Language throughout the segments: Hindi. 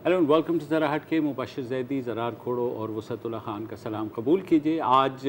हेलो एंड वेलकम टू ज़रा हट के। मुबशर ज़ैदी, ज़रार खोड़ो और वसअतुल्लाह खान का सलाम कबूल कीजिए। आज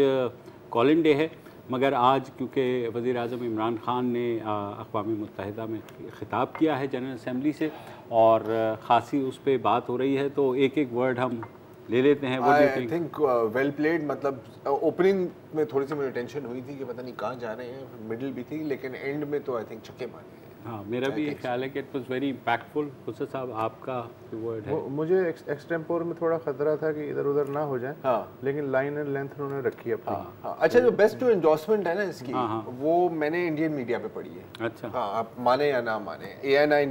कॉलिंग डे है, मगर आज क्योंकि वज़ीर आज़म इमरान खान ने अक़वाम मुत्तहिदा में ख़िताब किया है जनरल असम्बली से और ख़ासी उस पर बात हो रही है, तो एक एक वर्ड हम ले लेते हैं। I think well played. मतलब ओपनिंग में थोड़ी सी मुझे टेंशन हुई थी कि पता नहीं कहाँ जा रहे हैं, मिडिल भी थी, लेकिन एंड में तो आई थिंक छक्के मारे। हाँ, मेरा भी ये ख्याल है कि it was very impactful. Hussain साहब, आपका वर्ड है? मुझे एक्सटेम्पोर में थोड़ा खतरा था कि इधर उधर ना हो जाए। हाँ, लेकिन लाइन एंड लेंथ उन्होंने रखी है अपनी। हाँ। अच्छा, जो बेस्ट टू एंडोर्समेंट है ना इसकी, हाँ। वो मैंने इंडियन मीडिया पे पढ़ी है। अच्छा। हाँ, आप माने या ना माने, ANI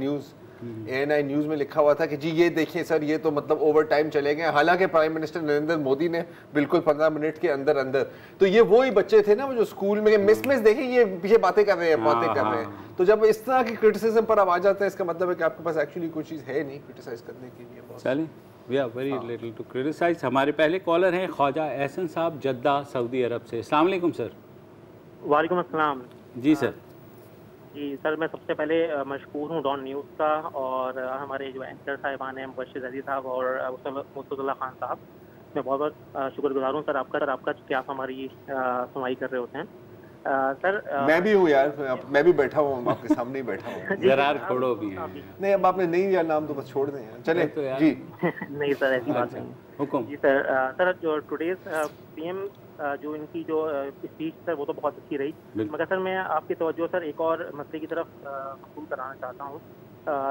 न्यूज़ में लिखा हुआ था कि जी ये देखिए सर, ये तो मतलब ओवर टाइम चले गए। हालांकि प्राइम मिनिस्टर नरेंद्र मोदी ने बिल्कुल 15 मिनट के अंदर अंदर, तो ये वो ही बच्चे थे ना वो जो स्कूल में मिस देखिए ये पीछे बातें कर रहे हैं। तो जब इस तरह की क्रिटिसिज्म पर आप आ जाते हैं, इसका मतलब है कि आपके पास एक्चुअली कोई चीज़ है नहीं क्रिटिसाइज करने के लिए। चलिए, we are very little to criticise. हमारे पहले कॉलर हैं ख्वाजा एहसन साहब, जद्दा, सऊदी अरब से। अस्सलाम वालेकुम सर। वालेकुम अस्सलाम। जी सर। जी सर, मैं सबसे पहले मशकूर हूँ डॉन न्यूज़ का, और हमारे जो एंकर साहिबान हैं मुबशर ज़ैदी साहब और वसअतुल्लाह खान साहब, मैं बहुत बहुत शुक्रगुजार हूँ सर आपका कि आप हमारी सुनवाई कर रहे होते हैं। सर मैं भी हूँ यार, मैं भी बैठा हूँ, आपके सामने ही बैठा हूँ। ज़रार खोड़ो भी है। नहीं, अब आपने नहीं लिया नाम तो बस छोड़ दें यार। चले तो यार। जी। नहीं सर, ऐसी बात नहीं। हुक्म। जी सर, जो टुडेज PM जो इनकी जो स्पीच सर वो तो बहुत अच्छी रही, मगर सर मैं आपकी तवज्जो सर एक और मसले की तरफ मबसूल कराना चाहता हूँ,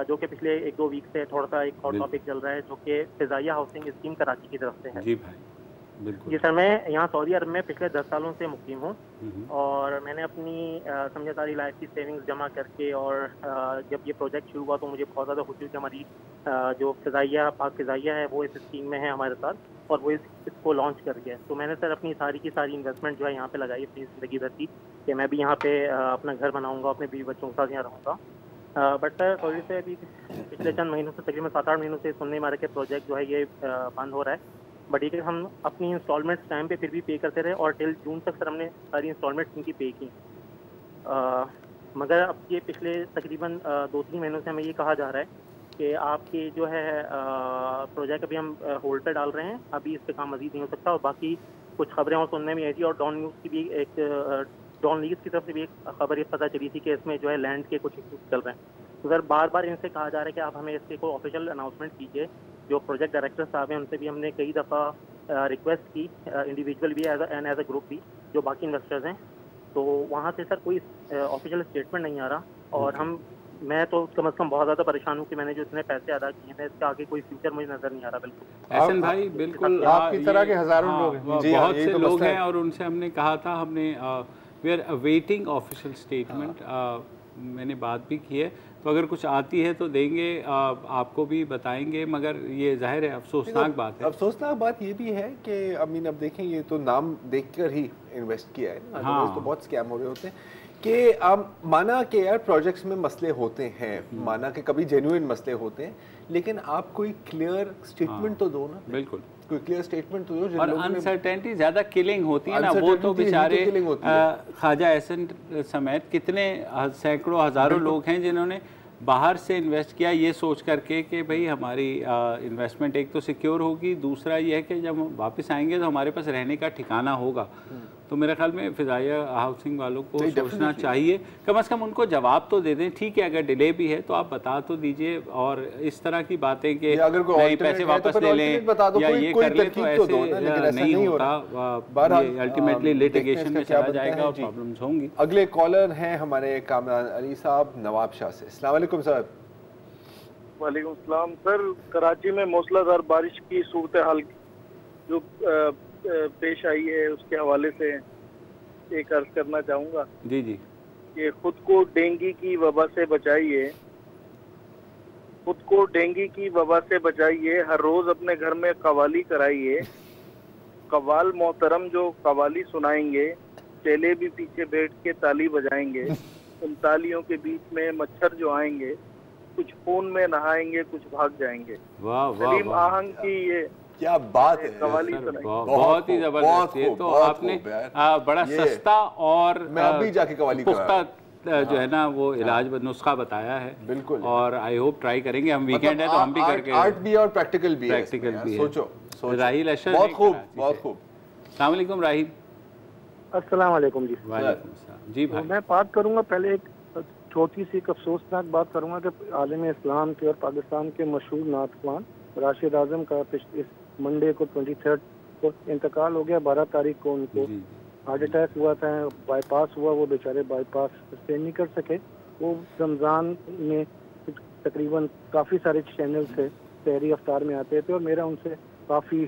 जो कि पिछले 1-2 वीक से थोड़ा सा एक और टॉपिक चल रहा है, जो कि फ़िज़ाइया हाउसिंग स्कीम कराची की तरफ से है। जी भाई, बिल्कुल। जी सर, मैं यहाँ सऊदी अरब में पिछले 10 सालों से मुकीम हूँ, और मैंने अपनी समझदारी लाइफ की सेविंग्स जमा करके, और जब ये प्रोजेक्ट शुरू हुआ तो मुझे बहुत ज़्यादा खुशी हुई कि हमारी जो पाक फ़िज़ाइया है वो इस स्कीम में है हमारे साथ, और वो इसको लॉन्च कर गया। तो मैंने सर अपनी सारी की सारी इन्वेस्टमेंट जो है यहाँ पे लगाई अपनी ज़िंदगी भर की, कि मैं भी यहाँ पे अपना घर बनाऊँगा, अपने बीवी बच्चों के साथ यहाँ रहूँगा। बट सर सऊदी से अभी पिछले चंद महीनों से, तकरीबन 7-8 महीनों से सुनने में आ रहा है कि प्रोजेक्ट जो है ये बंद हो रहा है। बट ये कि हम अपनी इंस्टॉलमेंट्स टाइम पे फिर भी पे करते रहे, और टिल जून तक सर हमने सारी इंस्टॉलमेंट्स इनकी पे की। मगर अब ये पिछले तकरीबन 2-3 महीनों से हमें ये कहा जा रहा है कि आपके जो है प्रोजेक्ट अभी हम होल्ड पर डाल रहे हैं, अभी इस पर काम मजीद नहीं हो सकता। और बाकी कुछ खबरें और सुनने में आई थी, और डॉन न्यूज़ की भी डॉन लीग्स की तरफ से भी एक खबर ये पता चली थी कि इसमें जो है लैंड के कुछ इश्यूज चल रहे हैं। तो सर बार बार इनसे कहा जा रहा है कि आप हमें इसके कोई ऑफिशियल अनाउंसमेंट कीजिए। जो प्रोजेक्ट डायरेक्टर साहब हैं उनसे भी हमने कई दफ़ा रिक्वेस्ट की, इंडिविजुअल भी एज अ ग्रुप भी, जो बाकी इन्वेस्टर्स हैं, तो वहाँ से सर कोई ऑफिशियल स्टेटमेंट नहीं आ रहा। और मैं तो कम से कम बहुत ज़्यादा परेशान हूँ कि मैंने जो इतने पैसे अदा किए हैं, इसका आगे कोई फ्यूचर मुझे नज़र नहीं आ रहा। बिल्कुल एहसन भाई, बिल्कुल आपकी तरह के हज़ारों लोग हैं। बहुत से लोग हैं, और उनसे हमने कहा था, हमने we are awaiting official statement. मैंने बात भी की है, तो अगर कुछ आती है तो देंगे, आपको भी बताएंगे। मगर ये जाहिर है अफसोसनाक बात है। अफसोसनाक बात ये भी है कि अमीन, अब देखें, ये तो नाम देखकर ही इन्वेस्ट किया है ना, हाँ। तो बहुत स्कैम हो रहे होते हैं कि आप माना कि यार प्रोजेक्ट्स में मसले होते हैं, माना कि कभी जेन्युइन मसले होते हैं, लेकिन आप कोई क्लियर स्टेटमेंट तो दो ना। बिल्कुल, कोई क्लियर स्टेटमेंट तो दो। और अनसर्टेनिटी ज़्यादा किलिंग होती है ना, वो तो बेचारे ख्वाजा एहसन समेत कितने सैकड़ों हज़ारों लोग हैं जिन्होंने बाहर से इन्वेस्ट किया, ये सोच करके कि भाई हमारी इन्वेस्टमेंट एक तो सिक्योर होगी, दूसरा ये है कि जब हम वापस आएंगे तो हमारे पास रहने का ठिकाना होगा। तो मेरे ख्याल में फ़िज़ाइया हाउसिंग वालों को सोचना चाहिए, कम से कम उनको जवाब तो दे दें। ठीक है, अगर डिले भी है तो आप बता तो दीजिए, और इस तरह की बातें कि नहीं पैसे वापस ले लें या ये कर ले, तो ऐसे नहीं होता। ये अल्टीमेटली लिटिगेशन में चला जाएगा और प्रॉब्लम्स होंगी। अगले कॉलर हैं हमारे कामरान अली साहब नवाब शाह से। अस्सलाम वालेकुम सर। वालेकुम सलाम सर। कराची में मूसलाधार बारिश की सूरत हाल जो पेश आई है, उसके हवाले से एक अर्ज करना चाहूँगा। जी जी। कि खुद को डेंगू की वबा से बचाइए, खुद को डेंगू की वबा से बचाइए, हर रोज़ अपने घर में कवाली कराइए। कवाल मोहतरम जो कवाली सुनाएंगे, चेले भी पीछे बैठ के ताली बजाएंगे। उन तालियों के बीच में मच्छर जो आएंगे, कुछ खून में नहाएंगे, कुछ भाग जाएंगे। वाह वाह, सलीम आहंग की ये क्या बात है, कवाली बहुत ही जबरदस्त। ये तो आपने बड़ा सस्ता और मैं अभी जाके कवाली पुख्ता जो है ना वो इलाज नुस्खा बताया है। बिल्कुल, और आई होप ट्राई करेंगे। हम वीकेंड है तो हम भी करके, आर्ट भी और प्रैक्टिकल भी है। सोचो राहिल अशर, बहुत खूब, बहुत खूब। अस्सलाम वालेकुम राहिल। अस्सलाम वालेकुम जी। वालेकुम अस्सलाम जी भाई। मैं बात करूंगा, पहले एक छोटी सी एक अफसोसनाक बात करूंगा कि आलम इस्लाम के और पाकिस्तान के मशहूर नातख्वान राशिद आजम का इस मंडे को 23 को इंतकाल हो गया। 12 तारीख को उनको हार्ट अटैक हुआ था, बाईपास हुआ, वो बेचारे बाईपास सस्टेन नहीं कर सके। वो रमज़ान में तकरीबन काफ़ी सारे चैनल से शहरी अफ्तार में आते थे और मेरा उनसे काफ़ी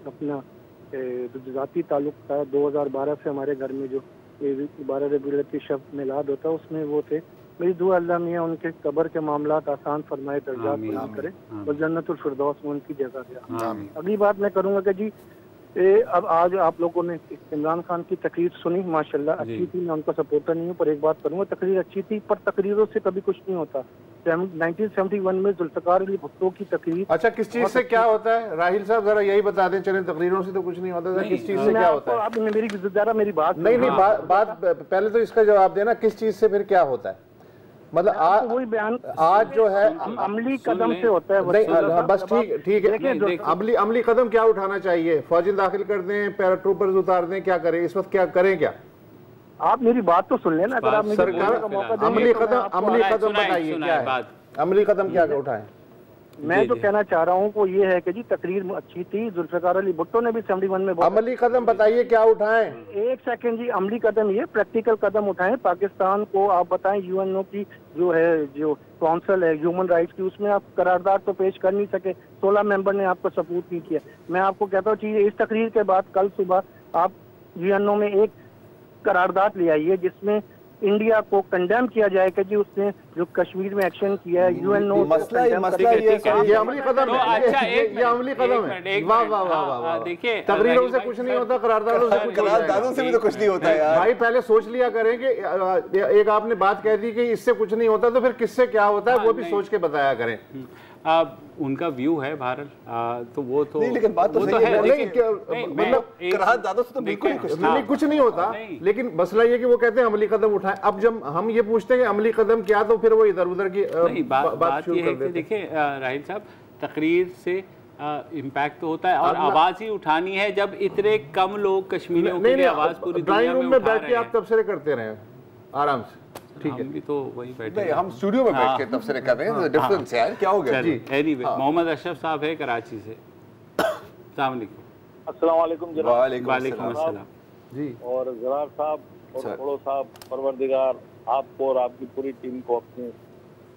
अपना ज़ाती ताल्लुक़ था। 2012 से हमारे घर में जो 12 रबीउल अव्वल शब मिलाद होता है उसमें वो थे। मेरी दुआ अल्लाह मियाँ उनके कब्र के मामलात आसान फरमाए, दर्जात बुलंद करे और जन्नतुल फिरदौस में उनकी जगह दिया। अगली बात मैं करूँगा कि जी अब आज आप लोगों ने इमरान खान की तकरीर सुनी, माशाल्लाह अच्छी थी। मैं उनका सपोर्टर नहीं हूँ, पर एक बात करूँगा, तकरीर अच्छी थी, पर तकरीरों से कभी कुछ नहीं होता। 1971 में जुल्फ़िकार अली भुट्टो की तकरीर। अच्छा, किस चीज से क्या होता है राहिल साहब, जरा यही बता दें। चलें, तकरीरों से तो कुछ नहीं होता, किस चीज से क्या होता है? आप मेरी बात नहीं, बात पहले तो इसका जवाब देना, किस चीज से फिर क्या होता है? मतलब वही बयान आज जो है अमली कदम से होता है। नहीं, बस ठीक है। अमली कदम क्या उठाना चाहिए? फौजी दाखिल कर दें, पैराट्रूपर्स उतार दें, क्या करें इस वक्त, क्या करें? क्या आप मेरी बात तो सुन लेना। अगर आप सरकार अमली कदम बताइए, क्या है अमली कदम, क्या उठाएं? मैं जो कहना चाह रहा हूँ वो ये है कि जी तकरीर अच्छी थी। जुल्फ़िकार अली भुट्टो ने भी 71 में अमली कदम बताइए, क्या उठाएं? एक सेकंड जी, अमली कदम ये प्रैक्टिकल कदम उठाएं। पाकिस्तान को आप बताएं, यूएनओ की जो काउंसिल है ह्यूमन राइट्स की, उसमें आप करारदाद तो पेश कर नहीं सके। 16 मेंबर ने आपको सपोर्ट नहीं किया। मैं आपको कहता हूँ इस तकरीर के बाद कल सुबह आप यूएनओ में एक करारदाद ले आइए जिसमें इंडिया को कंडेम किया जाए कि जी उसने जो कश्मीर में एक्शन किया है। यूएनओ मसला ये अमली कदम है। अच्छा, ये अमली कदम है। वाह वाह वाह वाह। देखिए, तकरीरों से कुछ नहीं होता, करारदादों से भी तो कुछ नहीं होता है यार। भाई पहले सोच लिया करें कि एक आपने बात कह दी कि इससे कुछ नहीं होता, तो फिर किससे क्या होता है वो भी सोच के बताया करें। उनका व्यू है भारत, तो वो तो नहीं, लेकिन बात तो सही है। मतलब करारदादों से तो बिल्कुल कुछ नहीं होता, लेकिन मसला ये कि वो कहते हैं अमली कदम उठाएं। अब जब हम ये पूछते हैं कि अमली कदम क्या, तो फिर वो इधर उधर की बात शुरू कर देते हैं। देखिए राहिल साहब, तकरीर से इम्पैक्ट तो होता है और आवाज ही उठानी है जब इतने कम लोग कश्मीरियों के लिए आवाज पूरी दुनिया में में बैठ के आप तबसरे करते रहे आराम से, ठीक है? हम भी तो वही बैठे, हम स्टूडियो में बैठ के तबसरे कर रहे हैं, डिफरेंस है यार, क्या हो गया? जी एनीवे, मोहम्मद अशरफ साहब है कराची से। अस्सलाम वालेकुम। अस्सलाम वालेकुम जनाब। वालेकुम अस्सलाम जी। और जरार साहब और खोड़ो साहब, परवरदिगार आपको और आपकी पूरी टीम को अपने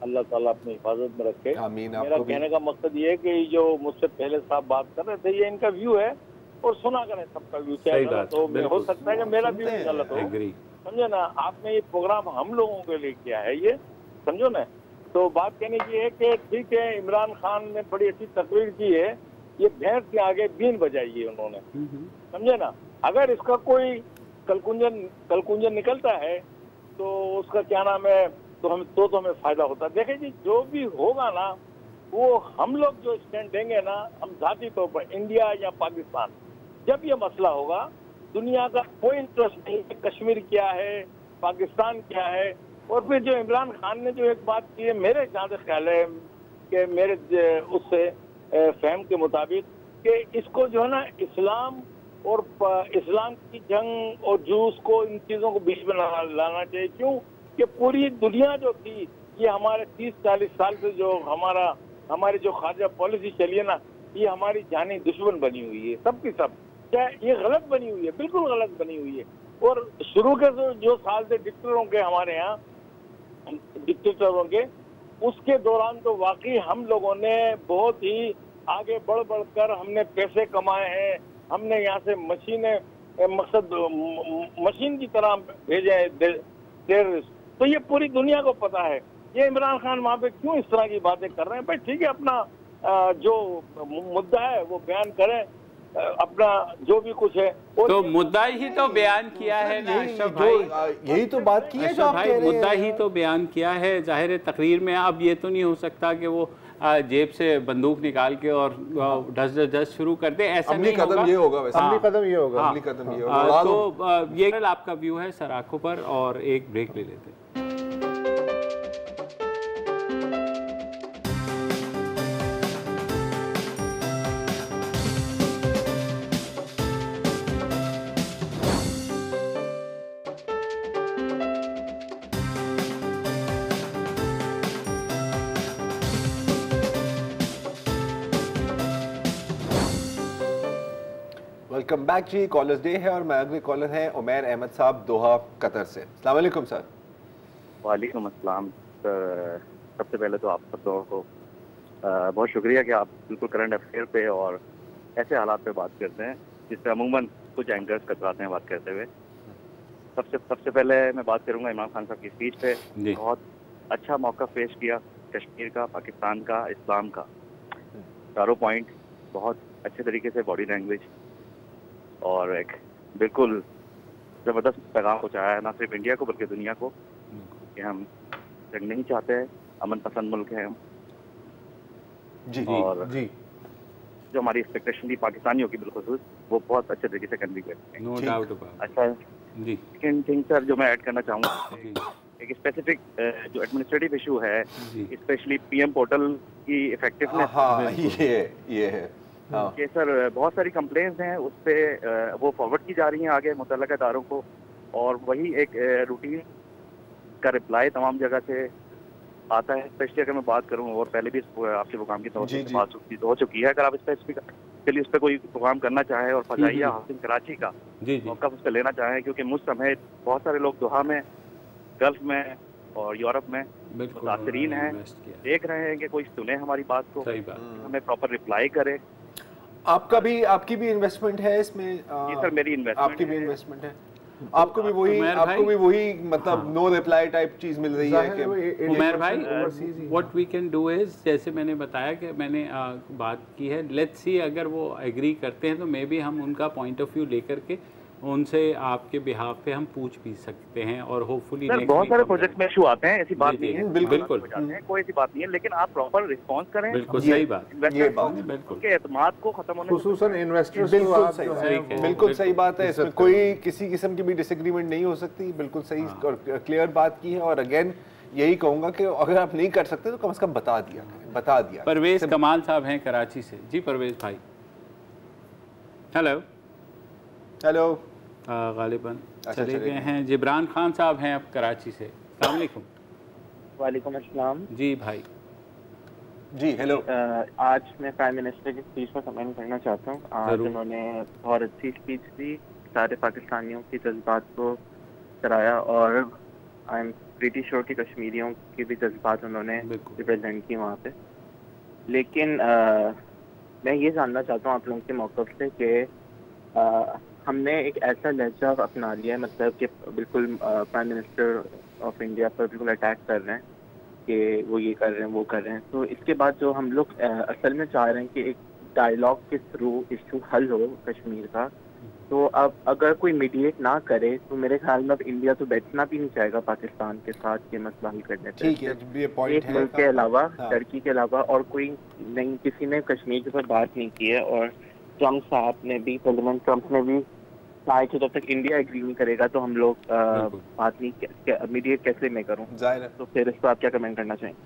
अल्लाह ताला अपनी हिफाजत में रखे। आमीन। मेरा कहने का मकसद ये है कि जो मुझसे पहले साहब बात कर रहे थे, ये इनका व्यू है और सुना करें सबका व्यू, चाहे गलत हो, हो सकता है कि मेरा व्यू गलत हो, समझो ना। आपने ये प्रोग्राम हम लोगों के लिए किया है, ये समझो ना। तो बात कहने की है कि ठीक है, इमरान खान ने बड़ी अच्छी तकरीर की है, ये भैंस के आगे बीन बजाई है उन्होंने, समझे ना। अगर इसका कोई कलकुंजन निकलता है तो उसका क्या नाम है, तो हमें फायदा होता है। देखें जी, जो भी होगा ना वो हम लोग जो स्टैंड देंगे ना, हम जाती तौर पर इंडिया या पाकिस्तान, जब ये मसला होगा, दुनिया का कोई इंटरेस्ट नहीं है कश्मीर क्या है, पाकिस्तान क्या है। और फिर जो इमरान खान ने जो एक बात की है, मेरे जहाँ तक ख्याल है कि मेरे उससे फहम के मुताबिक कि इसको जो है ना इस्लाम और इस्लाम की जंग और जूस को, इन चीज़ों को बीच में लाना चाहिए। क्यों कि पूरी दुनिया जो थी, ये हमारे 30-40 साल से जो हमारी जो खारजा पॉलिसी चली है ना, ये हमारी जानी दुश्मन बनी हुई है, सब की सब। क्या ये गलत बनी हुई है? बिल्कुल गलत बनी हुई है। और शुरू के जो साल थे डिक्टेटरों के, हमारे यहाँ डिक्टेटरों के, उसके दौरान तो वाकई हम लोगों ने बहुत ही आगे बढ़ कर हमने पैसे कमाए हैं। हमने यहाँ से मशीन की तरह भेजे हैं टेररिस्ट। तो ये पूरी दुनिया को पता है। ये इमरान खान वहाँ पे क्यों इस तरह की बातें कर रहे हैं? भाई ठीक है, अपना जो मुद्दा है वो बयान करें, अपना जो भी कुछ है। तो मुद्दा ही तो बयान किया है ना अशरफ भाई, यही तो बात की है जो आप कह रहे हैं। मुद्दा ही तो बयान किया है। जाहिर है तकरीर में अब ये तो नहीं हो सकता कि वो जेब से बंदूक निकाल के और ढस शुरू कर दे, ऐसा नहीं होगा। कदम ये होगा वैसे। अमली कदम ये होगा। अमली कदम ये होगा। तो ये आपका व्यू है सराखों पर, और एक ब्रेक ले लेते हैं। वेलकम बैक जी। कॉलर्स डे है और मैं अगले कॉलर हैं उमैर अहमद साहब दोहा कतर से। अस्सलाम वालेकुम सर। वालेकुम अस्सलाम सर। सबसे पहले तो आप सब लोगों को बहुत शुक्रिया कि आप बिल्कुल करंट अफेयर पे और ऐसे हालात पे बात करते हैं जिससे अमूमन कुछ एंकर्स कतराते हैं बात करते हुए। सबसे पहले मैं बात करूंगा इमरान खान साहब की स्पीच पे। बहुत अच्छा मौका पेश किया कश्मीर का, पाकिस्तान का, इस्लाम का, चारों पॉइंट बहुत अच्छे तरीके से, बॉडी लैंग्वेज और एक बिल्कुल ज़बरदस्त पैगाम पहुँचाया है ना सिर्फ इंडिया को बल्कि दुनिया को कि हम जंग नहीं चाहते हैं, अमन पसंद मुल्क है हम। जी और जी जो हमारी एक्सपेक्टेशन थी पाकिस्तानियों की बिलखुसूस वो बहुत अच्छे तरीके से कन्वे करते हैं। No doubt about. अच्छा जी सेकंड थिंग सर जो मैं ऐड करना चाहूँगा, एक स्पेसिफिक जो एडमिनिस्ट्रेटिव इशू है, स्पेशली पीएम पोर्टल की इफेक्टिवनेस। हाँ ये है कि सर बहुत सारी कंप्लेंट्स हैं उस पर वो फॉरवर्ड की जा रही हैं आगे मुतल्लका इदारों को, और वही एक रूटीन का रिप्लाई तमाम जगह से आता है। स्पेशली अगर मैं बात करूँ, और पहले भी आपके प्रोग्राम की तौर से बात हो चुकी है, अगर आप स्पेसिफिकली उस पर कोई प्रोग्राम करना चाहें और फजाइया हासिल कराची का मौका उस पर लेना चाहें, क्योंकि मुझ समय बहुत सारे लोग दोहा में, गल्फ में और यूरोप में मुतासरीन हैं, देख रहे हैं कि कोई सुने हमारी बात को, हमें प्रॉपर रिप्लाई करे। आपकी भी इन्वेस्टमेंट है इसमें? जी सर मेरी इन्वेस्टमेंट, आपकी भी इन्वेस्टमेंट है। आपको भी वही मतलब नो रिप्लाई टाइप चीज मिल रही है कि उमर भाई what we can do is, जैसे मैंने बताया कि मैंने बात की है, लेट्स सी अगर वो एग्री करते हैं तो मे बी हम उनका पॉइंट ऑफ व्यू लेकर के उनसे आपके बिहाफ पे हम पूछ भी सकते हैं और होपफुली बहुत सारे प्रोजेक्ट में इशू आते हैं, ऐसी बात नहीं है, बिल्कुल कोई ऐसी बात नहीं है, लेकिन आप प्रॉपर रिस्पांस करें। बिल्कुल सही बात, ये बात बिल्कुल के एतमाद को खत्म होने, खुसूसन इन्वेस्टर्स, बिल्कुल सही बात है। इसमें कोई किसी किस्म की भी डिसएग्रीमेंट नहीं हो सकती। बिल्कुल सही और क्लियर बात की है। और अगेन यही कहूंगा कि अगर आप नहीं कर सकते तो कम से कम बता दिया। परवेज कमाल साहब हैं कराची से। जी परवेज भाई। हेलो गालिबन चले गए हैं। जिब्रान खान साहब हैं अब कराची से। अस्सलाम वालेकुम। वालेकुम अस्सलाम। जी भाई। जी हेलो। आज मैं प्राइम मिनिस्टर की स्पीच पर कमेंट करना चाहता हूँ। आज उन्होंने बहुत अच्छी स्पीच दी, सारे पाकिस्तानियों की जज्बात को कराया, और आई एम प्रीटी श्योर कि कश्मीरियों के भी जज्बात उन्होंने रिप्रेजेंट किए वहाँ पे। लेकिन मैं ये जानना चाहता हूँ आप लोगों के मौक़िफ़ से कि हमने एक ऐसा लहजा अपना लिया है, मतलब कि बिल्कुल प्राइम मिनिस्टर ऑफ इंडिया पर बिल्कुल अटैक कर रहे हैं कि वो ये कर रहे हैं वो कर रहे हैं। तो इसके बाद जो हम लोग असल में चाह रहे हैं कि एक डायलॉग के थ्रू इशू हल हो कश्मीर का, तो अब अगर कोई मीडिएट ना करे तो मेरे ख्याल में अब इंडिया तो बैठना भी नहीं चाहेगा पाकिस्तान के साथ ये मसला हल करने पे। एक मुल्क के अलावा, टर्की के अलावा और कोई नहीं, किसी ने कश्मीर के ऊपर बात नहीं की है। और ट्रम्प साहब ने भी, प्रेसिडेंट ट्रम्प ने भी कहा कि जब तक इंडिया एग्री नहीं करेगा तो हम लोग बात नहीं, मीडिएट कैसे मैं करूँ, तो फिर इस पर आप क्या कमेंट करना चाहेंगे?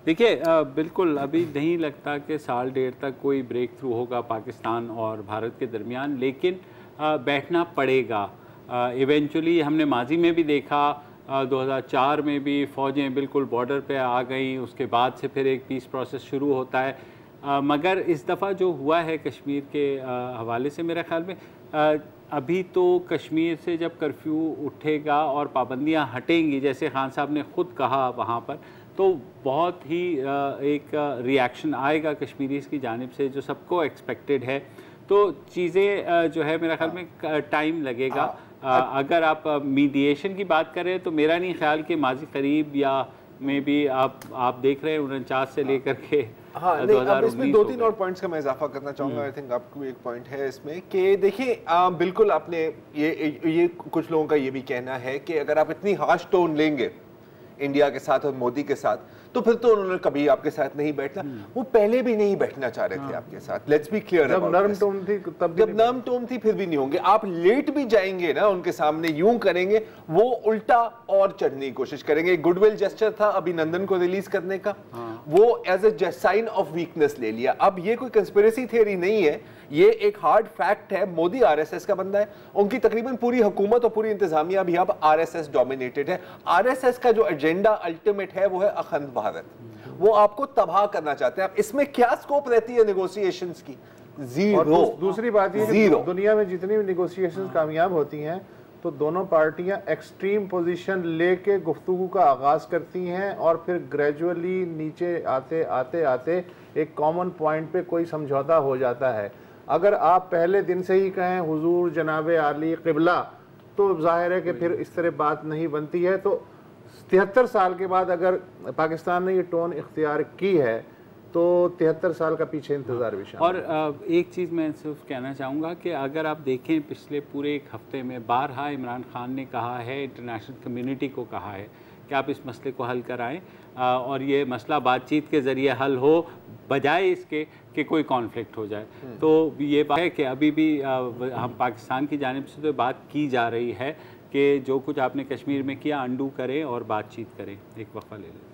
देखिए बिल्कुल अभी नहीं लगता कि साल डेढ़ तक कोई ब्रेक थ्रू होगा पाकिस्तान और भारत के दरमियान, लेकिन बैठना पड़ेगा इवेंचुअली। हमने माजी में भी देखा 2004 में भी फ़ौजें बिल्कुल बॉर्डर पे आ गई, उसके बाद से फिर एक पीस प्रोसेस शुरू होता है। मगर इस दफ़ा जो हुआ है कश्मीर के हवाले से, मेरे ख़्याल में अभी तो कश्मीर से जब कर्फ्यू उठेगा और पाबंदियां हटेंगी, जैसे खान साहब ने ख़ुद कहा वहाँ पर, तो बहुत ही एक रिएक्शन आएगा कश्मीरीज़ की जानिब से जो सबको एक्सपेक्टेड है। तो चीज़ें जो है मेरा ख्याल में टाइम लगेगा। अगर आप मीडिएशन की बात करें तो मेरा नहीं ख्याल कि माजी करीब या में भी आप देख रहे हैं 49 से लेकर के 2019 इसमें 2-3 और पॉइंट्स का मैं इजाफा करना चाहूँगा। आई थिंक आपको एक पॉइंट है इसमें कि देखिए बिल्कुल आपने ये कुछ लोगों का ये भी कहना है कि अगर आप इतनी हार्श टोन लेंगे इंडिया के साथ और मोदी के साथ तो फिर तो उन्होंने कभी आपके साथ नहीं बैठना। वो पहले भी नहीं बैठना चाह रहे थे आपके साथ। Let's be clear. जब नरम टोन थी तब, जब नरम टोन थी फिर भी नहीं होंगे। आप लेट भी जाएंगे ना उनके सामने, यूं करेंगे वो उल्टा और चढ़ने की कोशिश करेंगे। गुडविल जेस्चर था अभिनंदन को रिलीज करने का, वो as a sign of weakness ले लिया। अब ये कोई कंस्पिरेसी थियरी नहीं है, ये एक हार्ड फैक्ट है। मोदी आरएसएस का बंदा है, उनकी तकरीबन पूरी हुकूमत और पूरी इंतजामिया भी अब आरएसएस डोमिनेटेड है। आरएसएस का जो एजेंडा अल्टीमेट है वो है अखंड भारत, वो आपको तबाह करना चाहते हैं। अब इसमें क्या स्कोप रहती है नेगोशिएशंस की? जीरो। दूसरी बात ये कि दुनिया में जितनी भी निगोशिएशंस कामयाब होती हैं तो दोनों पार्टियां एक्सट्रीम पोजीशन लेके गुफ्तगू का आगाज करती हैं और फिर ग्रेजुअली नीचे आते आते आते एक कॉमन पॉइंट पे कोई समझौता हो जाता है। अगर आप पहले दिन से ही कहें हुजूर जनाबे आली क़िबला, तो जाहिर है कि फिर इस तरह बात नहीं बनती है। तो 73 साल के बाद अगर पाकिस्तान ने ये टोन इख्तियार की है तो 73 साल का पीछे इंतज़ार भी शामिल। और एक चीज़ मैं सिर्फ कहना चाहूँगा कि अगर आप देखें पिछले पूरे एक हफ्ते में बारहा इमरान खान ने कहा है, इंटरनेशनल कम्युनिटी को कहा है कि आप इस मसले को हल कराएं और ये मसला बातचीत के ज़रिए हल हो बजाय इसके कि कोई कॉन्फ्लिक्ट हो जाए। तो ये बात है कि अभी भी हम पाकिस्तान की जानिब से तो बात की जा रही है कि जो कुछ आपने कश्मीर में किया अंडू करें और बातचीत करें। एक वक्फा ले लें।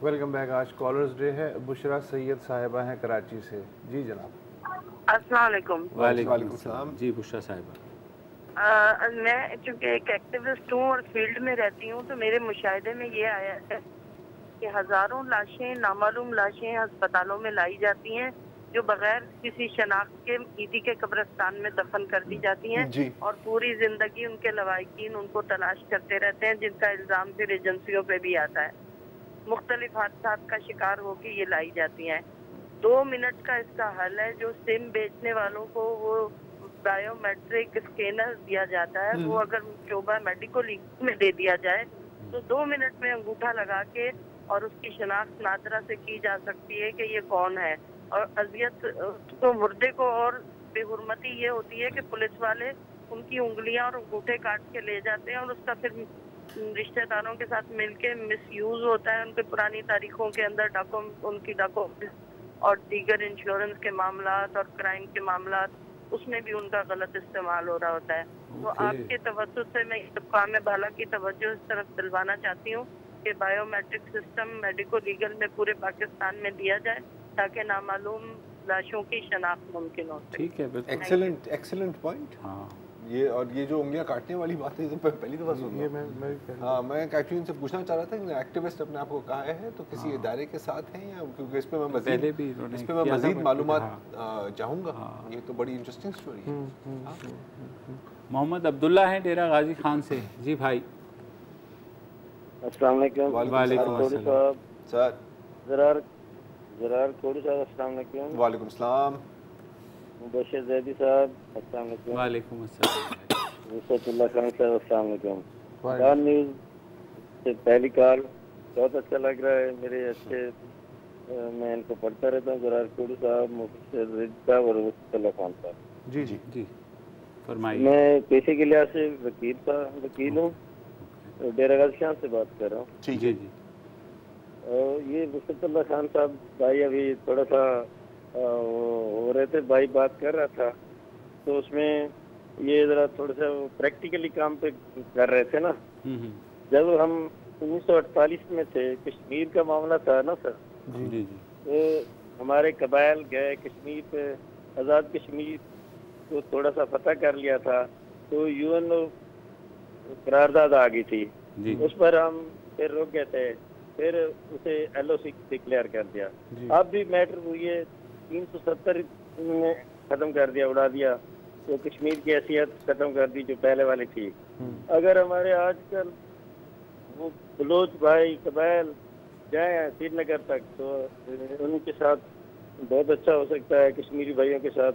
Welcome back. आज कॉलर्स डे है। बुशरा सैयद साहिबा हैं कराची से। जी जनाब। अस्सलाम वालेकुम। वालेकुम सलाम। जी बुशरा साहिबा, मैं चूँकि एक एक्टिविस्ट हूँ और फील्ड में रहती हूँ तो मेरे मुशाहिदे में ये आया है कि हज़ारों लाशें, नामालूम लाशें अस्पतालों में लाई जाती हैं जो बगैर किसी शनाख्त के ईदी के कब्रिस्तान में दफन कर दी जाती हैं और पूरी जिंदगी उनके लवाहिकीन उनको तलाश करते रहते हैं, जिनका इल्ज़ाम फिर एजेंसियों पे भी आता है। मुख्तलिफ हादसात का शिकार होकर ये लाई जाती हैं। 2 मिनट का इसका हल है। जो सिम बेचने वालों को वो बायोमेट्रिक स्कैनर दिया जाता है, वो अगर शोबा मेडिकल में दे दिया जाए तो 2 मिनट में अंगूठा लगा के और उसकी शनाख्त नादरा से की जा सकती है कि ये कौन है। और अजियत तो मुर्दे को और बेहुरमती ये होती है कि पुलिस वाले उनकी उंगलियां और अंगूठे काट के ले जाते हैं और उसका फिर रिश्तेदारों के साथ मिलके मिसयूज होता है। उनके पुरानी तारीखों के अंदर उनकी डॉक्यूमेंट और दीगर इंश्योरेंस के मामलात और क्राइम के मामलात, उसमें भी उनका गलत इस्तेमाल हो रहा होता है। तो आपके तवज्जुह से मैं काम बाला की तवज्जो इस तरफ दिलवाना चाहती हूँ कि बायोमेट्रिक सिस्टम मेडिको लीगल में पूरे पाकिस्तान में दिया जाए ताकि नामालूम लाशों की शनाख्त मुमकिन हो। ठीक है, एक्सीलेंट पॉइंट। हाँ ये और ये जो उंगलियां काटने वाली बात है तो पहली दफा सुन रहा हूं। हाँ मैं एक्चुअली इनसे पूछना चाह रहा था कि एक्टिविस्ट अपने आप को कहा है तो किसी इदारे के साथ हैं या, क्योंकि इस पे मैं मजीद मालूमात चाहूँगा। ये तो बड़ी इंटरेस्टिंग स्टोरी है। मोहम्मद अब्दुल्ला हैं डेरा गाजी खान से। जी भाई। अस्सलाम वालेकुम। वालेकुम अस्सलाम सर। जरार कोड़ी साहब अस्सलाम वालेकुम। वालेकुम सलाम। मुबशिर जैदी साहब अस्सलाम वालेकुम। वालेकुम अस्सलाम। मुस्तफा खान साहब अस्सलाम वालेकुम। खान न्यूज़ से पहली कॉल बहुत अच्छा लग रहा है। मेरे अच्छे मैं इनको पढ़ता रहता हूँ। जरार कोड़ी साहब, मुबशिर जैदी साहब और मुस्तफा खान साहब। जी जी जी फरमाइए। मैं पेशे के लिहाज से वकील हूँ, डेरा गाजी खान से बात कर रहा हूँ। जी जी जी। ये मुस्तफा खान साहब भाई अभी थोड़ा सा हो रहे थे, भाई बात कर रहा था तो उसमें ये जरा थोड़ा सा प्रैक्टिकली काम पे कर रहे थे ना। जब हम 1948 में थे, कश्मीर का मामला था ना सर। जी जी। तो हमारे कबाइल गए कश्मीर पे, आज़ाद कश्मीर को थोड़ा सा फतह कर लिया था तो यूएन करारदाद आ गई थी जी। उस पर हम फिर रुक गए थे, फिर उसे LOC डिक्लेयर कर दिया। अब भी मैटर हुई है 370 में खत्म कर दिया, उड़ा दिया। तो कश्मीर की हैसियत खत्म कर दी जो पहले वाली थी। अगर हमारे आजकल वो बलोच भाई कबाइल जाए श्रीनगर तक तो उनके साथ बहुत अच्छा हो सकता है। कश्मीरी भाइयों के साथ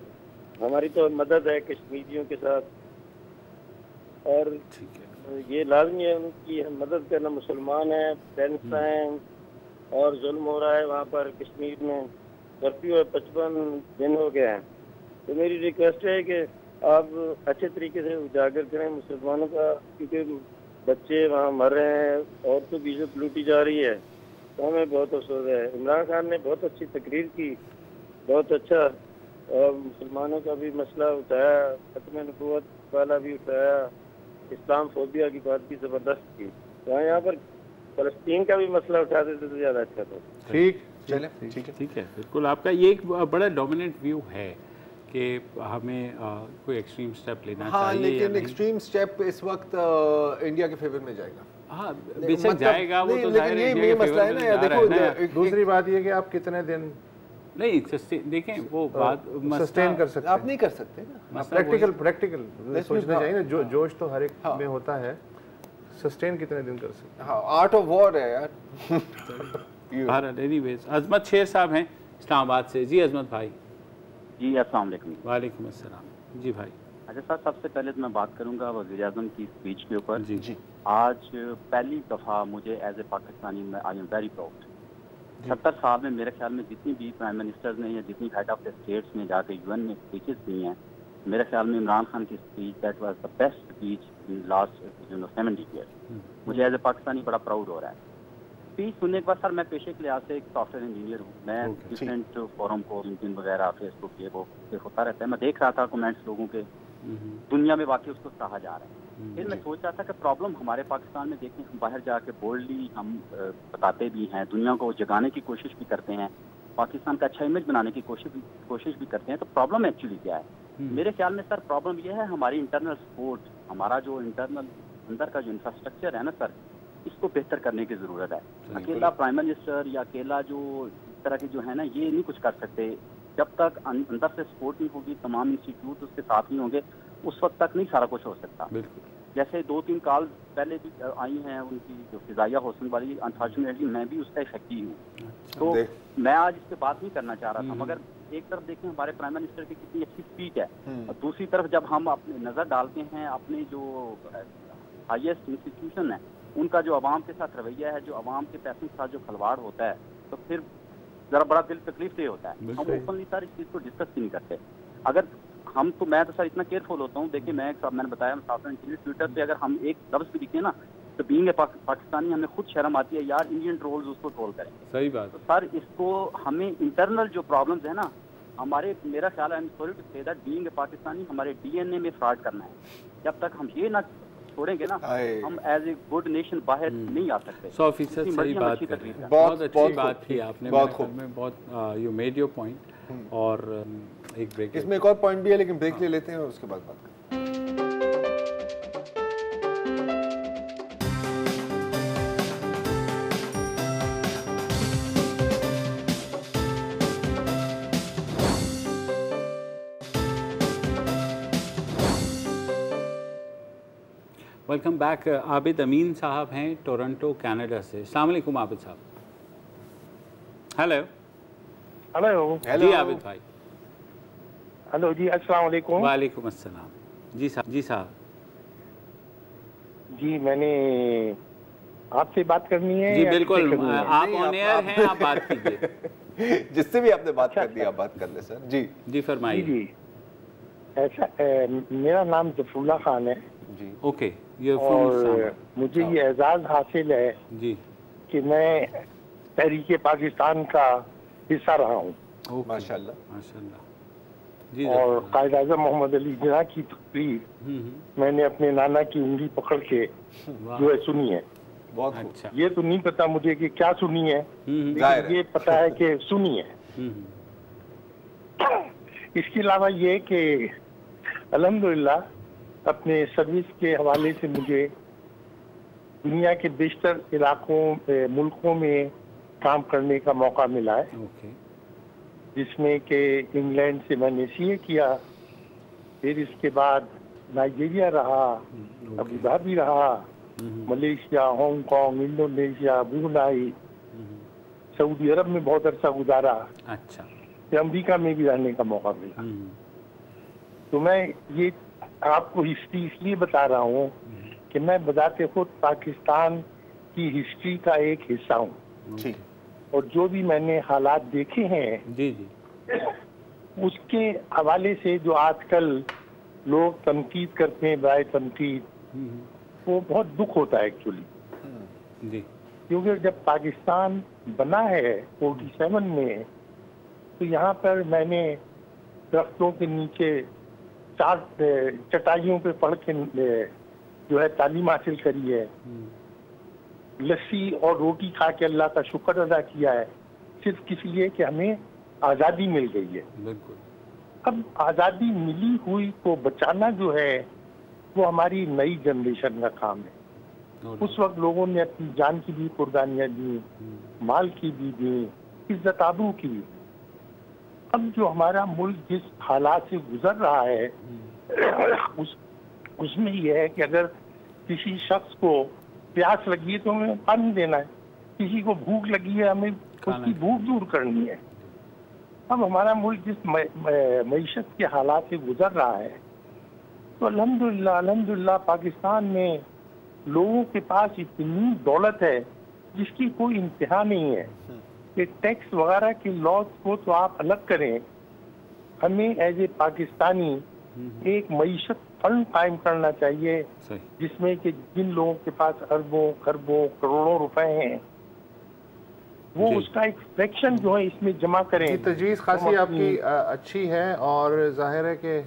हमारी तो मदद है कश्मीरियों के साथ, और ये लाजमी है उनकी मदद करना। मुसलमान हैं, पेरेंट्स हैं और जुल्म हो रहा है वहाँ पर कश्मीर में। कर्फ्यू है, 55 दिन हो गए हैं। तो मेरी रिक्वेस्ट है कि आप अच्छे तरीके से उजागर करें मुसलमानों का, क्योंकि बच्चे वहाँ मर रहे हैं, औरतों की इज्जत लूटी जा रही है। तो हमें बहुत अफसोस है। इमरान खान ने बहुत अच्छी तकरीर की, बहुत अच्छा, और मुसलमानों का भी मसला उठाया, खत्म नबूवत वाला भी उठाया, इस्लाम फोबिया की बात की जबरदस्त की, तो यहाँ पर फलस्तीन का भी मसला उठा देते तो ज्यादा अच्छा था। ठीक, चले, ठीक है, बिल्कुल आपका ये एक बड़ा डोमिनेंट व्यू है कि हमें कोई एक्सट्रीम स्टेप लेना चाहिए, लेकिन एक्सट्रीम स्टेप इस वक्त इंडिया के फेवर में जाएगा। हाँ बेशक जाएगा वो, तो लेकिन ये मसला है ना यार। देखो दूसरी बात ये कि आप कितने दिन नहीं देखें वो बात सस्टेन कर सकते, आप नहीं कर सकते ना। प्रैक्टिकल सोचना चाहिए ना, जोश तो हर एक में होता है, सस्टेन कितने दिन कर सकते। हाँ, आर्ट ऑफ वॉर है यार। एनीवेज अजमत शेर साहब हैं इस्लामाबाद से। जी अजमत भाई। जी अस्सलाम वालेकुम। वालेकुम अस्सलाम। जी भाई। अच्छा सर, सबसे पहले तो मैं बात करूंगा वज़ीर-ए-आज़म की स्पीच के ऊपर। जी। आज पहली दफ़ा मुझे एज ए पाकिस्तानी में आई एम वेरी प्राउड। 70 साल में मेरे ख्याल में जितनी भी प्राइम मिनिस्टर्स ने या जितनी हेड ऑफ द स्टेट्स ने जाके यूएन में स्पीचेस दी हैं, मेरे ख्याल में इमरान खान की speech that was the best speech in last 70 years. मुझे एज ए पाकिस्तानी बड़ा प्राउड हो रहा है। स्पीच सुनने के बाद सर, मैं पेशे के लिहाज से एक सॉफ्टवेयर इंजीनियर हूँ। मैं डिफरेंट फोरम को, लिंक्डइन वगैरह, फेसबुक ये वो होता रहता है। मैं देख रहा था कमेंट्स लोगों के, दुनिया में वाकई उसको सराहा जा रहा है। फिर मैं सोच रहा था कि प्रॉब्लम हमारे पाकिस्तान में देखें, हम बाहर जाके बोल्डली हम बताते भी हैं, दुनिया को जगाने की कोशिश भी करते हैं, पाकिस्तान का अच्छा इमेज बनाने की कोशिश भी करते हैं, तो प्रॉब्लम एक्चुअली क्या है? मेरे ख्याल में सर प्रॉब्लम ये है हमारी इंटरनल सपोर्ट, हमारा जो इंटरनल अंदर का जो इंफ्रास्ट्रक्चर है ना सर, इसको बेहतर करने की ज़रूरत है। अकेला प्राइम मिनिस्टर या अकेला जो इस तरह के जो है ना, ये नहीं कुछ कर सकते। जब तक अंदर से सपोर्ट नहीं होगी, तमाम इंस्टीट्यूट उसके साथ नहीं होंगे, उस वक्त तक नहीं सारा कुछ हो सकता। जैसे 2-3 कॉल पहले भी आई हैं उनकी, जो फिजाइया हुसैन वाली, अनफॉर्चुनेटली मैं भी उसका शक्की हूँ। तो मैं आज इस पर बात नहीं करना चाह रहा था, मगर एक तरफ देखें हमारे प्राइम मिनिस्टर की कितनी अच्छी स्पीच है, और दूसरी तरफ जब हम अपने नज़र डालते हैं अपने जो हाईएस्ट इंस्टीट्यूशन है, उनका जो अवाम के साथ रवैया है, जो अवाम के पैसों के साथ जो खलवाड़ होता है, तो फिर ज़रा बड़ा दिल तकलीफ से होता है। हम ओपनली सर इस चीज़ को डिस्कस ही नहीं करते। अगर हम तो, मैं तो सर इतना केयरफुल होता हूँ। देखिए मैंने बताया, ट्विटर पे अगर हम एक लफ्ज़ भी लिखें ना, तो बीइंग ए पाकिस्तानी हमें खुद शर्म आती है यार, इंडियन ट्रोल्स उसको ट्रोल करें। सही बात। तो सर इसको हमें इंटरनल जो प्रॉब्लम्स है ना हमारे, मेरा ख्याल है, sorry to say that, being a Pakistani हमारे डीएनए में फ्रॉड करना है। जब तक हम ये ना छोड़ेंगे ना, हम एज ए गुड नेशन बाहर नहीं आ सकते। 100% सही बात कर रही है। बहुत अच्छी बात की आपने, बहुत यू मेड योर पॉइंट। और एक ब्रेक, इसमें एक और पॉइंट भी है, लेकिन ब्रेक ले लेते हैं और उसके बाद बात करते हैं। Welcome back. आबिद अमीन साहब हैं टोरंटो कनाडा से। अस्सलाम वालेकुम आबिद साहब। हेलो जी आबिद भाई। हेलो जी, अस्सलाम वालेकुम। वालेकुम अस्सलाम। जी साहब। जी मैंने आपसे बात करनी है। जी बिल्कुल, आप ऑन एयर हैं, आप बात कीजिए। जिससे भी आपने बात कर दी आप बात कर ले सर। जी फरमाइए। जी ऐसा, मेरा नाम जफरुल्लाह खान है जी। ओके, और मुझे ये एजाज़ हासिल है जी कि मैं तहरीके पाकिस्तान का हिस्सा रहा हूँ। माशाल्लाह माशाल्लाह जी। और कायद आज़म मोहम्मद अली जिन्ना की तकरीर मैंने अपने नाना की उंगली पकड़ के जो है सुनी है। बहुत अच्छा। ये तो नहीं पता मुझे कि क्या सुनी है, लेकिन ये पता है कि सुनी है। इसके अलावा ये कि अल्हम्दुलिल्लाह अपने सर्विस के हवाले से मुझे दुनिया के बेशतर इलाकों मुल्कों में काम करने का मौका मिला है। जिसमें कि इंग्लैंड से मैंने सीए किया, फिर इसके बाद नाइजीरिया रहा, अबू धाबी रहा, Malaysia, Hong Kong, Indonesia, Brunei, Saudi Arabia में बहुत अरसा गुजारा। अच्छा। अमेरिका में भी रहने का मौका मिला। तो मैं ये आपको हिस्ट्री इसलिए बता रहा हूँ कि मैं बजाते खुद पाकिस्तान की हिस्ट्री का एक हिस्सा हूँ, और जो भी मैंने हालात देखे हैं जी उसके हवाले से जो आजकल लोग तनकीद करते हैं, बराए तनकीद, वो बहुत दुख होता है एक्चुअली जी। क्योंकि जब पाकिस्तान बना है 47 में, तो यहाँ पर मैंने दरख्तों के नीचे 4 चटाइयों पे पढ़ के जो है तालीम हासिल करी है, लस्सी और रोटी खा के अल्लाह का शुक्र अदा किया है, सिर्फ इसलिए कि हमें आज़ादी मिल गई है। बिल्कुल। अब आज़ादी मिली हुई को बचाना जो है वो हमारी नई जनरेशन का काम है। उस वक्त लोगों ने अपनी जान की भी कुर्बानियां दी, माल की भी दी, इज्जत आबरू की भी। अब जो हमारा मुल्क जिस हालात से गुजर रहा है उसमें यह है कि अगर किसी शख्स को प्यास लगी है तो हमें पानी देना है, किसी को भूख लगी है हमें उसकी भूख दूर करनी है। अब हमारा मुल्क जिस मईशत के हालात से गुजर रहा है तो अल्हम्दुलिल्लाह पाकिस्तान में लोगों के पास इतनी दौलत है जिसकी कोई इंतहा नहीं है कि टैक्स वगैरह के लॉज को तो आप अलग करें, हमें एज ए पाकिस्तानी एक मईशत फंड कायम करना चाहिए जिसमें कि जिन लोगों के पास अरबों खरबों करोड़ों रुपए हैं वो उसका एक फ्रैक्शन जो है इसमें जमा करें। तजवीज़ खासी आपकी अच्छी है और जाहिर है कि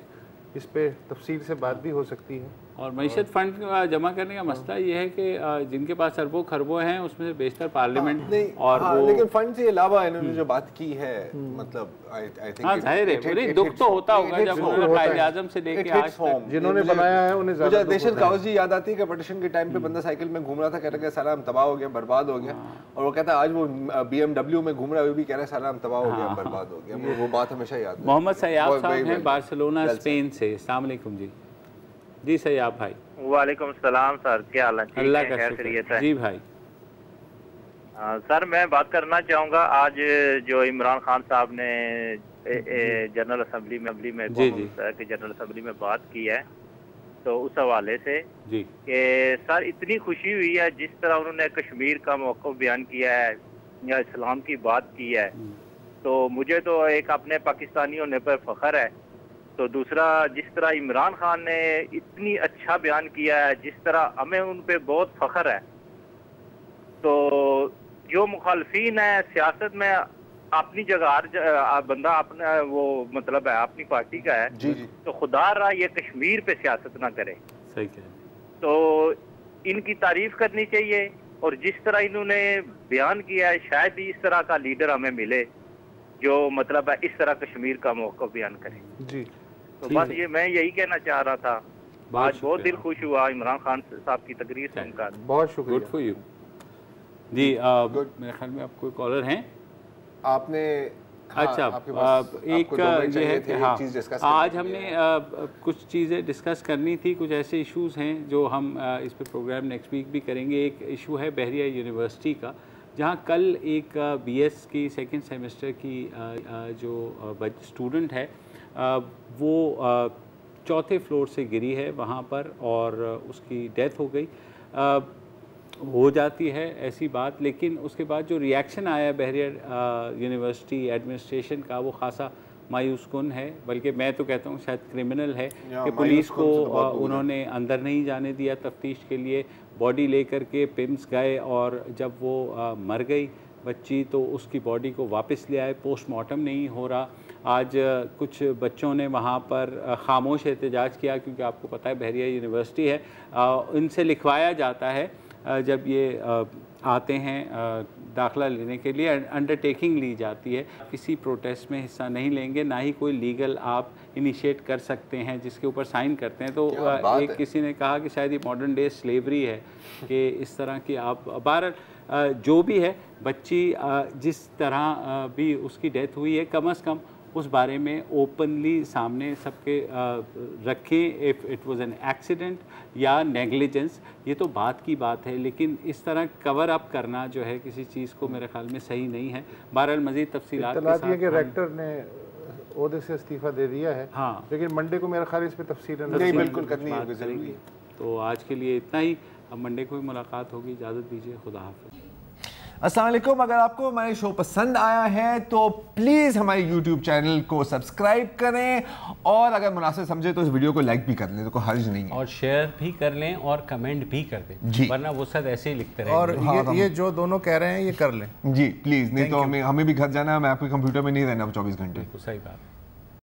इस पे तफसील से बात भी हो सकती है। और मईशत फंड जमा करने का मसला ये है कि जिनके पास अरबों खरबों हैं उसमें से बेशतर पार्लियामेंट और वो लेकिन फंड से अलावा इन्होंने जो बात की है मतलब आई थिंक जाहिर है दुख तो होता होगा जब उन्होंने कायदे-ए-आज़म से लेके आज तक जिन्होंने बनाया है उन्हें मुझे देशन काउस जी याद आती है कि पार्टीशन के टाइम पे बंदा साइकिल में घूम रहा था, कह रहा है साला हम तबाह हो गया बर्बाद हो गया, और वो कहता है आज वो BMW में घूम रहा है वो भी कह रहा है साला हम तबाह हो गया बर्बाद हो गया। वो बात हमेशा याद है। मोहम्मद सयाब साहब हैं बार्सिलोना स्पेन से। अस्सलाम वालेकुम जी सयाब भाई। वालेकुम सलाम सर, क्या हाल है? अल्लाह का शुक्र है जी भाई। सर मैं बात करना चाहूँगा आज जो इमरान खान साहब ने जनरल असम्बली में जनरल असम्बली में बात की है तो उस हवाले से कि सर इतनी खुशी हुई है जिस तरह उन्होंने कश्मीर का मौक़िफ़ बयान किया है या इस्लाम की बात की है, तो मुझे तो एक अपने पाकिस्तानी होने पर फ़ख्र है, तो दूसरा जिस तरह इमरान खान ने इतनी अच्छा बयान किया है, जिस तरह हमें उन पे बहुत फ़ख्र है। तो जो मुखालफीन है सियासत में अपनी जगह हर बंदा अपना वो मतलब है अपनी पार्टी का है जी। तो खुदा रहा ये कश्मीर पे सियासत ना करे। सही कह। तो इनकी तारीफ करनी चाहिए और जिस तरह इन्होंने बयान किया है शायद ही इस तरह का लीडर हमें मिले जो मतलब है इस तरह कश्मीर का मौक़िफ़ बयान करे जी। तो बस ये मैं यही कहना चाह रहा था। आज बहुत दिल खुश हुआ इमरान खान साहब की तकरीर सुनकर। बहुत शुक्रिया। गुड फॉर यू जी। मेरे ख्याल में आप कोई कॉलर हैं आपने अच्छा एक ये है कि आज हमने कुछ चीज़ें डिस्कस करनी थी, कुछ ऐसे इश्यूज़ हैं जो हम इस पे प्रोग्राम नेक्स्ट वीक भी करेंगे। एक इशू है बहरिया यूनिवर्सिटी का, जहाँ कल एक BS की सेकंड सेमेस्टर की जो स्टूडेंट है वो चौथे फ्लोर से गिरी है वहाँ पर और उसकी डेथ हो गई। हो जाती है ऐसी बात, लेकिन उसके बाद जो रिएक्शन आया बहरिया यूनिवर्सिटी एडमिनिस्ट्रेशन का वो खासा मायूस कुन है, बल्कि मैं तो कहता हूँ शायद क्रिमिनल है कि पुलिस को उन्होंने अंदर नहीं जाने दिया तफ्तीश के लिए। बॉडी लेकर के पिम्स गए और जब वो मर गई बच्ची तो उसकी बॉडी को वापस ले आए, पोस्टमार्टम नहीं हो रहा। आज कुछ बच्चों ने वहाँ पर खामोश एहतजाज किया क्योंकि आपको पता है बहरिया यूनिवर्सिटी है, इनसे लिखवाया जाता है जब ये आते हैं दाखिला लेने के लिए, अंडरटेकिंग ली जाती है। किसी प्रोटेस्ट में हिस्सा नहीं लेंगे, ना ही कोई लीगल आप इनिशिएट कर सकते हैं जिसके ऊपर साइन करते हैं। तो एक किसी ने कहा कि शायद ये मॉडर्न डे स्लेवरी है कि इस तरह की आप बार जो भी है बच्ची जिस तरह भी उसकी डेथ हुई है कम से कम उस बारे में ओपनली सामने सबके रखें। If it was an accident या नेग्लिजेंस ये तो बात की बात है, लेकिन इस तरह कवर अप करना जो है किसी चीज़ को मेरे ख्याल में सही नहीं है। बहरहाल मज़ीद तफसीलात के साथ कि रेक्टर ने ओहदे से इस्तीफ़ा दे दिया है, हाँ, लेकिन मंडे को मेरा ख्याल इस पर तफसील नहीं बिल्कुल करनी है ज़रूरी। तो आज के लिए इतना ही, अब मंडे को भी मुलाकात होगी। इजाज़त दीजिए, खुदा हाफ़िज़। अस्सलाम वालेकुम। अगर आपको हमारे शो पसंद आया है तो प्लीज़ हमारे YouTube चैनल को सब्सक्राइब करें और अगर मुनासिब समझे तो इस वीडियो को लाइक भी कर लें, तो कोई हर्ज नहीं है, और शेयर भी कर लें और कमेंट भी कर दें जी, वरना वो सब ऐसे ही लिखते रहेंगे। और ये जो दोनों कह रहे हैं ये कर लें जी प्लीज़, नहीं तो हमें भी घर जाना है, मैं आपके कंप्यूटर में नहीं रहना 24 घंटे। सही बात।